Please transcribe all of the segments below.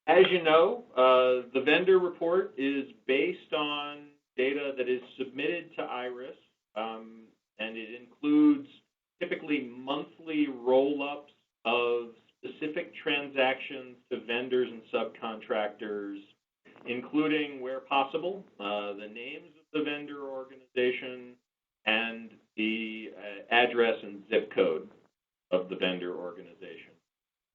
As you know, the vendor report is based on data that is submitted to IRIS, and it includes typically monthly roll-ups of specific transactions to vendors and subcontractors, including, where possible, the names of the vendor organization and the address and zip code of the vendor organization.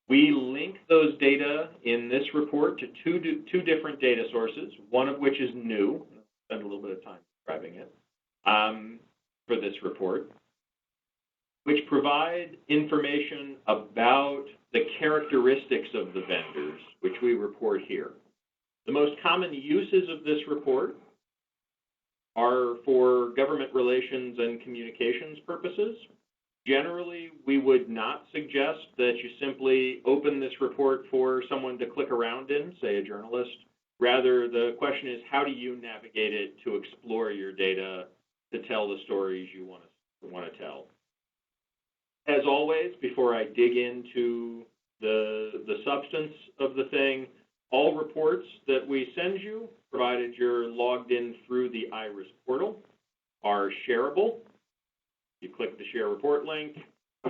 We link those data in this report to two different data sources, one of which is new. I'll spend a little bit of time describing it for this report, which provide information about the characteristics of the vendors, which we report here. The most common uses of this report are for government relations and communications purposes. Generally, we would not suggest that you simply open this report for someone to click around in, say a journalist. Rather, the question is, how do you navigate it to explore your data to tell the stories you want to tell? As always, before I dig into the substance of the thing, all reports that we send you, provided you're logged in through the IRIS portal, are shareable. You click the share report link.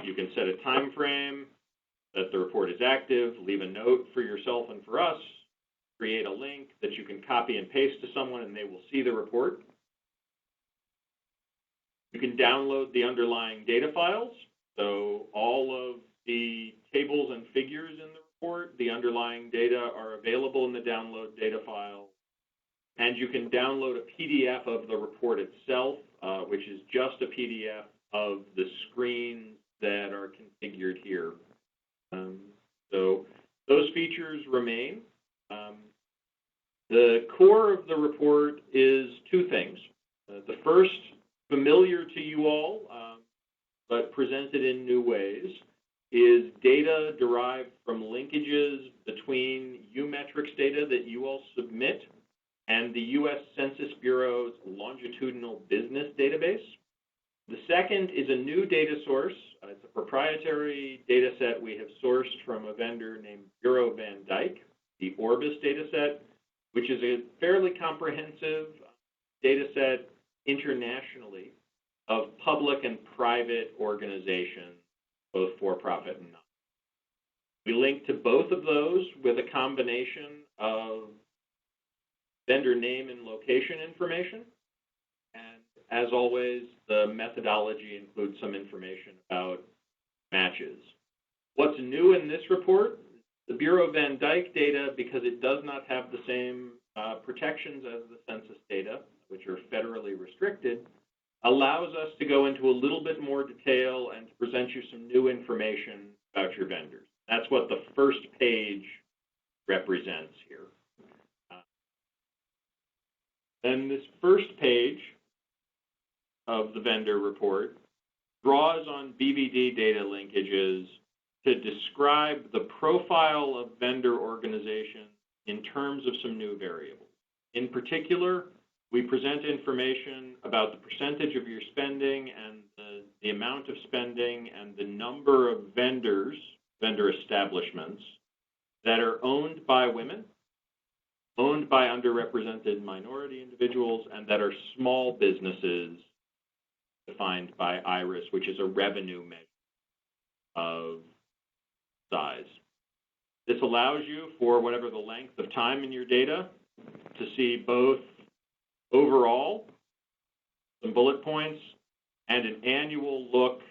You can set a time frame that the report is active, leave a note for yourself and for us, create a link that you can copy and paste to someone and they will see the report. You can download the underlying data files. So all of the tables and figures in the report, the underlying data are available in the download data file. And you can download a PDF of the report itself, which is just a PDF of the screens that are configured here. So those features remain. The core of the report is two things. The first, familiar to you all, but presented in new ways, is data derived from linkages between U-Metrics data that you all submit and the U.S. Census Bureau's longitudinal business database. The second is a new data source. It's a proprietary data set we have sourced from a vendor named Bureau Van Dyke, the Orbis data set, which is a fairly comprehensive data set internationally of public and private organizations, both for-profit and not. We link to both of those with a combination of vendor name and location information. And as always, the methodology includes some information about matches. What's new in this report? The Bureau Van Dyke data, because it does not have the same protections as the census data, which are federally restricted, allows us to go into a little bit more detail and to present you some new information about your vendors. That's what the first page represents here. Then this first page of the vendor report draws on BVD data linkages to describe the profile of vendor organization in terms of some new variables. In particular, we present information about the percentage of your spending and the amount of spending and the number of vendors, vendor establishments, that are owned by women, owned by underrepresented minority individuals, and that are small businesses defined by IRIS, which is a revenue measure of size. This allows you, for whatever the length of time in your data, to see both overall, some bullet points, and an annual look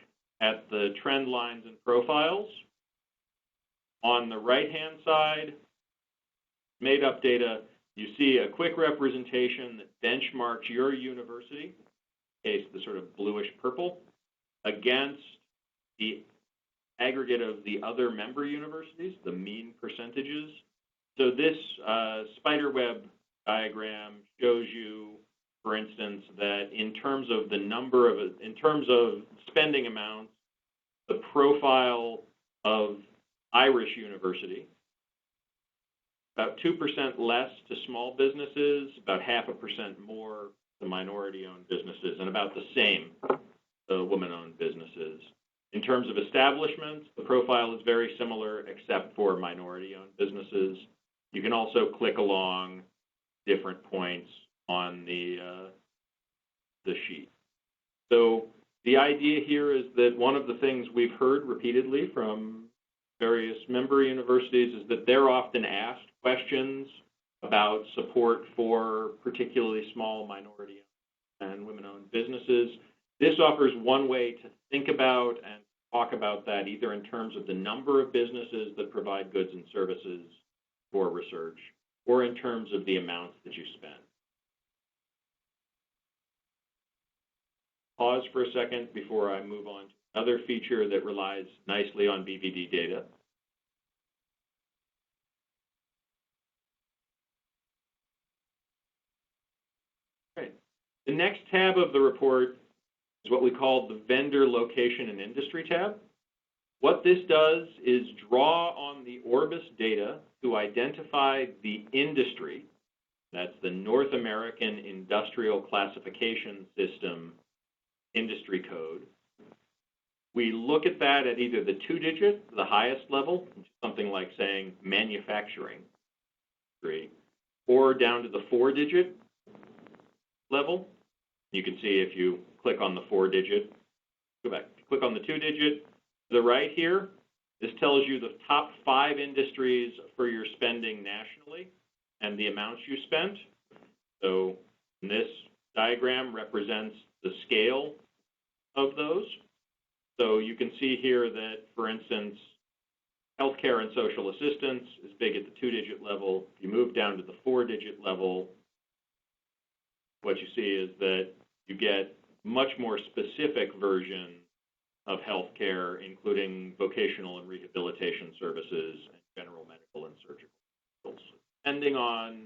at the trend lines and profiles. On the right-hand side, made-up data, you see a quick representation that benchmarks your university, in case the sort of bluish purple, against the aggregate of the other member universities, the mean percentages. So this spiderweb diagram shows you, for instance, that in terms of in terms of spending amounts, the profile of Irish University, about 2% less to small businesses, about 0.5% more to minority-owned businesses, and about the same to woman-owned businesses. In terms of establishments, the profile is very similar except for minority-owned businesses. You can also click along different points on the sheet. So the idea here is that one of the things we've heard repeatedly from various member universities is that they're often asked questions about support for particularly small minority and women-owned businesses. This offers one way to think about and talk about that, either in terms of the number of businesses that provide goods and services for research, or in terms of the amounts that you spend. Pause for a second before I move on to another feature that relies nicely on BVD data. Right. The next tab of the report is what we call the Vendor Location and Industry tab. What this does is draw on the Orbis data to identify the industry, that's the North American Industrial Classification System industry code. We look at that at either the 2-digit, the highest level, which is something like saying manufacturing, or down to the 4-digit level. You can see if you click on the 4-digit, go back, click on the 2-digit, to the right here, this tells you the top 5 industries for your spending nationally and the amounts you spent. So this diagram represents the scale of those. So you can see here that, for instance, healthcare and social assistance is big at the 2-digit level. If you move down to the 4-digit level, what you see is that you get much more specific version of healthcare, including vocational and rehabilitation services and general medical and surgical. Depending on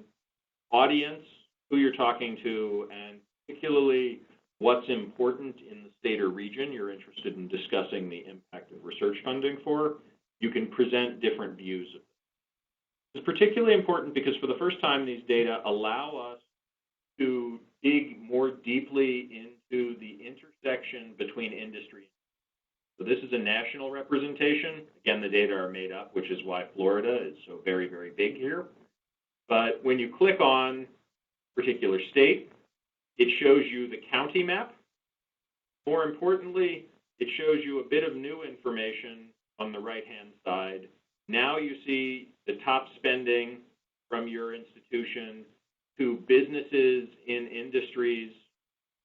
audience, who you're talking to, and particularly what's important in the state or region you're interested in discussing the impact of research funding for, you can present different views of it. It's particularly important because for the first time, these data allow us to dig more deeply into the intersection between industry. So this is a national representation. Again, the data are made up, which is why Florida is so very, very big here. But when you click on a particular state, it shows you the county map. More importantly, it shows you a bit of new information on the right-hand side. Now you see the top spending from your institution to businesses in industries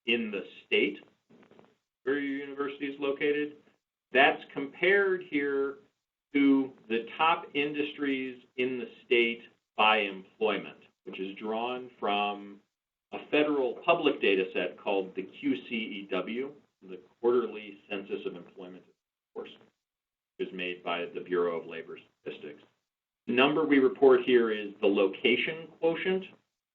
in the state where your university is located. That's compared here to the top industries in the state by employment, which is drawn from a federal public data set called the QCEW, the Quarterly Census of Employment, of course, is made by the Bureau of Labor Statistics. The number we report here is the location quotient,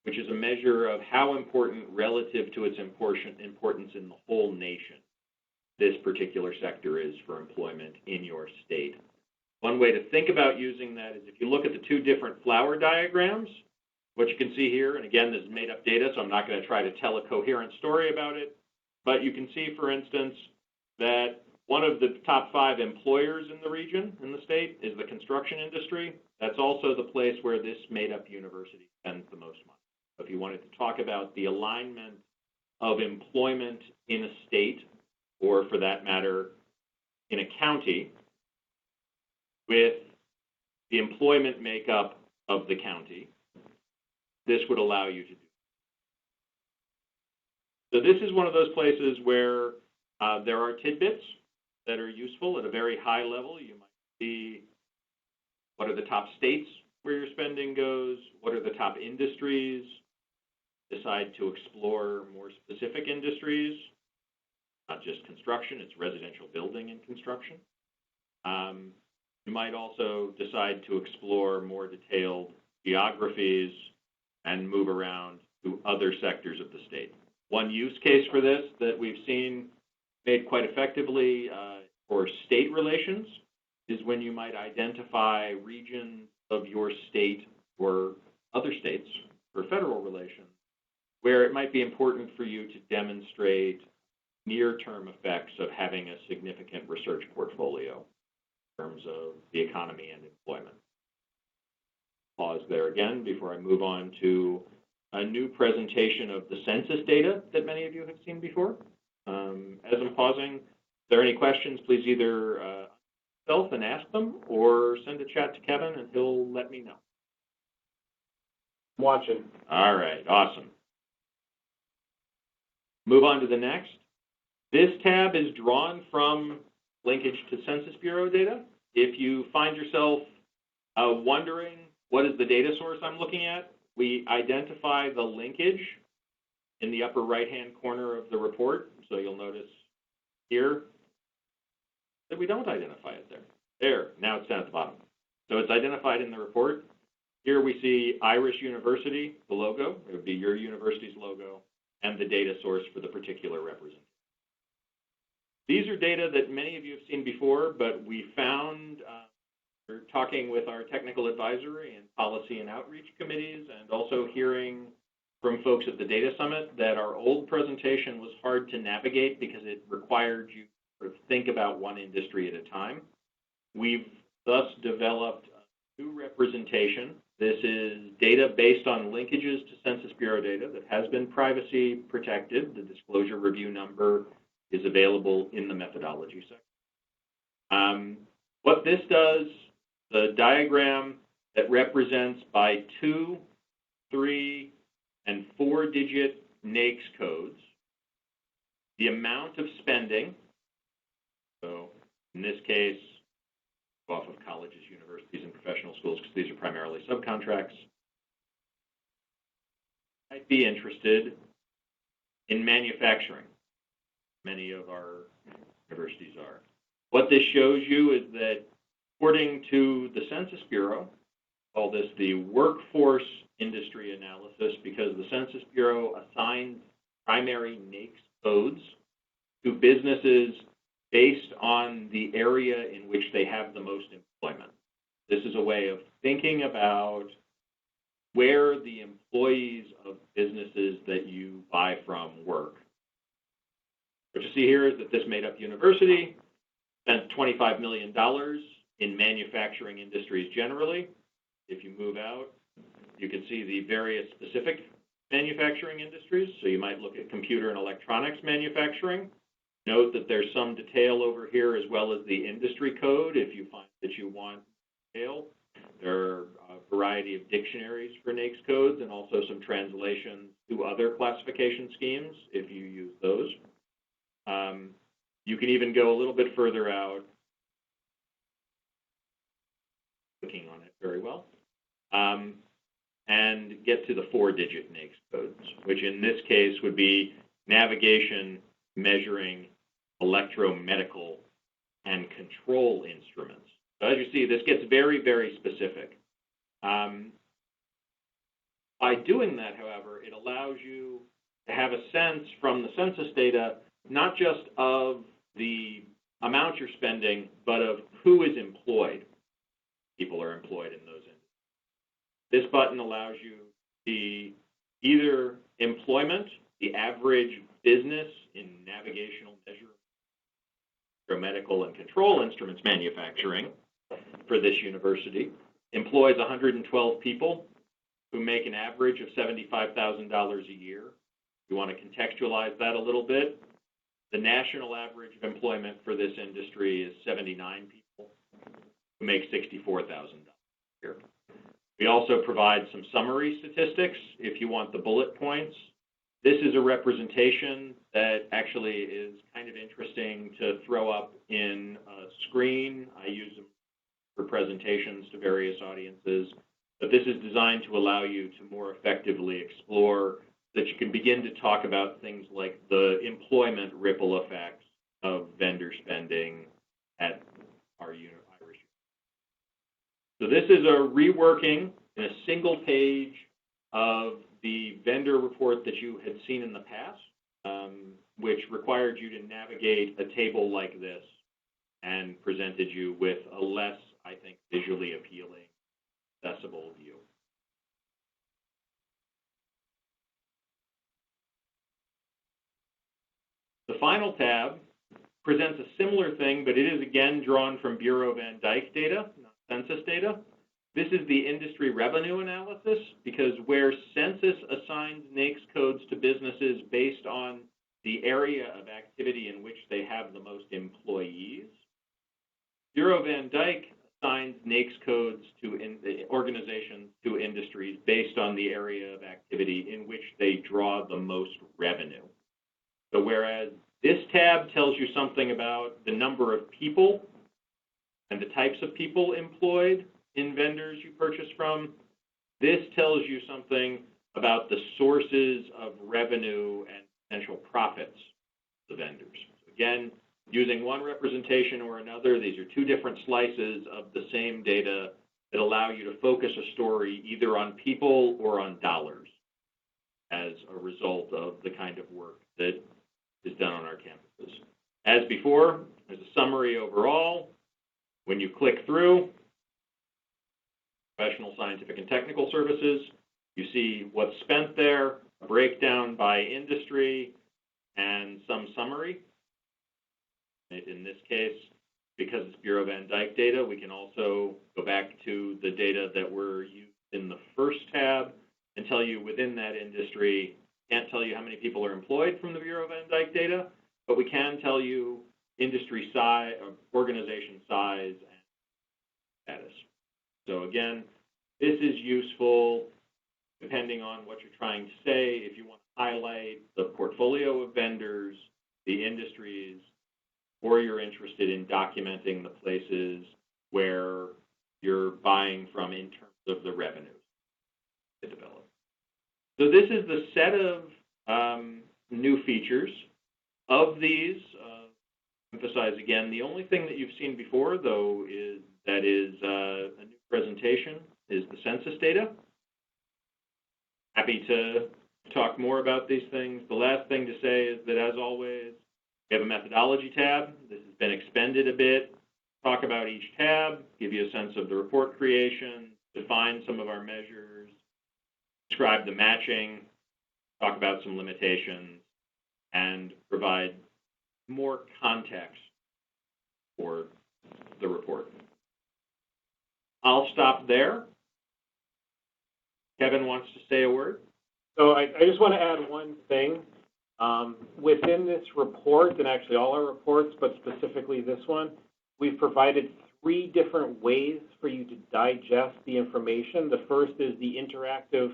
which is a measure of how important relative to its importance in the whole nation this particular sector is for employment in your state. One way to think about using that is if you look at the 2 different flower diagrams, what you can see here, and again, this is made up data, so I'm not going to try to tell a coherent story about it, but you can see, for instance, that one of the top 5 employers in the region, in the state, is the construction industry. That's also the place where this made up university spends the most money. So if you wanted to talk about the alignment of employment in a state, or for that matter, in a county, with the employment makeup of the county, this would allow you to do. So this is one of those places where there are tidbits that are useful at a very high level. You might see what are the top states where your spending goes, what are the top industries, decide to explore more specific industries, not just construction, it's residential building and construction. You might also decide to explore more detailed geographies and move around to other sectors of the state. One use case for this that we've seen made quite effectively for state relations is when you might identify regions of your state or other states for federal relations where it might be important for you to demonstrate near-term effects of having a significant research portfolio in terms of the economy and employment. pause there again before I move on to a new presentation of the census data that many of you have seen before. As I'm pausing, if there are any questions, please either self and ask them or send a chat to Kevin and he'll let me know. Watching. All right, awesome. Move on to the next. This tab is drawn from linkage to Census Bureau data. If you find yourself wondering what is the data source I'm looking at, we identify the linkage in the upper right-hand corner of the report. So you'll notice here that we don't identify it there. There, now it's down at the bottom. So it's identified in the report. Here we see Irish University, the logo. It would be your university's logo, and the data source for the particular representation. These are data that many of you have seen before, but we found, talking with our technical advisory and policy and outreach committees, and also hearing from folks at the Data Summit, that our old presentation was hard to navigate because it required you to sort of think about one industry at a time. We've thus developed a new representation. This is data based on linkages to Census Bureau data that has been privacy protected. The disclosure review number is available in the methodology section. What this does, the diagram that represents by 2, 3, and 4-digit NAICS codes, the amount of spending, so in this case, off of colleges, universities, and professional schools, because these are primarily subcontracts, might be interested in manufacturing. Many of our universities are. What this shows you is that according to the Census Bureau, call this the workforce industry analysis, because the Census Bureau assigns primary NAICS codes to businesses based on the area in which they have the most employment. This is a way of thinking about where the employees of businesses that you buy from work. What you see here is that this made-up university spent $25 million in manufacturing industries generally. If you move out, you can see the various specific manufacturing industries. So you might look at computer and electronics manufacturing. Note that there's some detail over here as well as the industry code if you find that you want detail. There are a variety of dictionaries for NAICS codes and also some translations to other classification schemes if you use those. You can even go a little bit further out, clicking on it very well, and get to the 4-digit NAICS codes, which in this case would be navigation, measuring, electromedical, and control instruments. So as you see, this gets very, very specific. By doing that, however, it allows you to have a sense from the census data, not just of the amount you're spending, but of who is employed. People are employed in those industries. This button allows you to see either employment, the average business in navigational measurement, medical and control instruments manufacturing for this university, employs 112 people who make an average of $75,000 a year. You want to contextualize that a little bit. The national average of employment for this industry is 79 people who make $64,000 a year. We also provide some summary statistics if you want the bullet points. This is a representation that actually is kind of interesting to throw up in a screen. I use them for presentations to various audiences, but this is designed to allow you to more effectively explore that you can begin to talk about things like the employment ripple effects of vendor spending at our Irish. So this is a reworking in a single page of the vendor report that you had seen in the past, which required you to navigate a table like this and presented you with a less, I think, visually appealing, accessible view. The final tab presents a similar thing, but it is again drawn from Bureau Van Dyke data, not census data. This is the industry revenue analysis, because where census assigns NAICS codes to businesses based on the area of activity in which they have the most employees, Bureau van Dijk assigns NAICS codes to organizations to industries based on the area of activity in which they draw the most revenue. So whereas this tab tells you something about the number of people and the types of people employed in vendors you purchase from, this tells you something about the sources of revenue and potential profits of the vendors. Again, using one representation or another, these are two different slices of the same data that allow you to focus a story either on people or on dollars as a result of the kind of work that is done on our campuses. As before, there's a summary overall. When you click through, professional, scientific, and technical services, you see what's spent there, a breakdown by industry, and some summary. In this case, because it's Bureau van Dijk data, we can also go back to the data that were used in the first tab and tell you within that industry. Can't tell you how many people are employed from the Bureau van Dijk data, but we can tell you industry size, organization size, and status. So again, this is useful depending on what you're trying to say. If you want to highlight the portfolio of vendors, the industries, or you're interested in documenting the places where you're buying from in terms of the revenues to develop. So this is the set of new features. Of these, emphasize again, the only thing that you've seen before, though, is a new presentation, is the census data. Happy to talk more about these things. The last thing to say is that, as always, we have a methodology tab. This has been expanded a bit. Talk about each tab, give you a sense of the report creation, define some of our measures, describe the matching, talk about some limitations, and provide more context for the report. I'll stop there. Kevin wants to say a word. So I just want to add one thing. Within this report, and actually all our reports, but specifically this one, we've provided 3 different ways for you to digest the information. The first is the interactive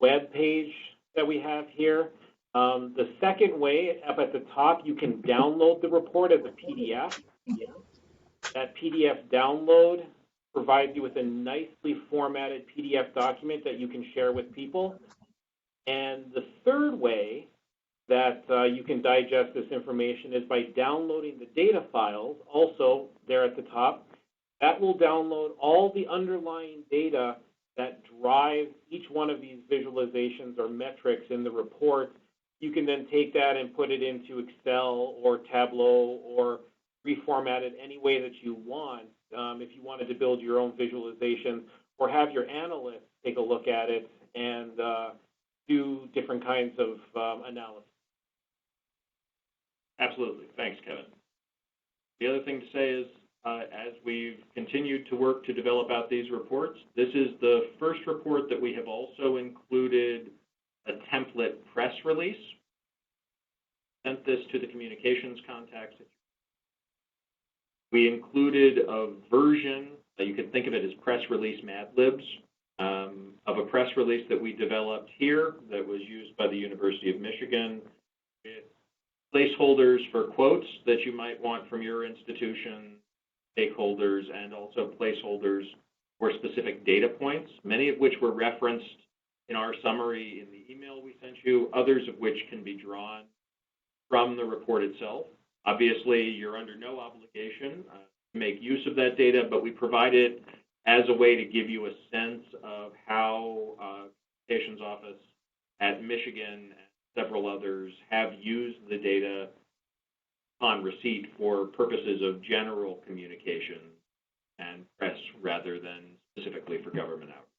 web page that we have here. The second way, up at the top, you can download the report as a PDF. That PDF download provides you with a nicely formatted PDF document that you can share with people. And the third way that you can digest this information is by downloading the data files, also there at the top. That will download all the underlying data that drive each one of these visualizations or metrics in the report. You can then take that and put it into Excel or Tableau or reformat it any way that you want. If you wanted to build your own visualization or have your analysts take a look at it and do different kinds of analysis. Absolutely. Thanks, Kevin. The other thing to say is, as we've continued to work to develop out these reports, this is the first report that we have also included a template press release. Sent this to the communications contacts. We included a version, you could think of it as press release Mad Libs, of a press release that we developed here that was used by the University of Michigan with placeholders for quotes that you might want from your institution, stakeholders, and also placeholders for specific data points, many of which were referenced in our summary in the email we sent you, others of which can be drawn from the report itself. Obviously, you're under no obligation to make use of that data, but we provide it as a way to give you a sense of how Communications Office at Michigan and several others have used the data upon receipt for purposes of general communication and press rather than specifically for government outreach.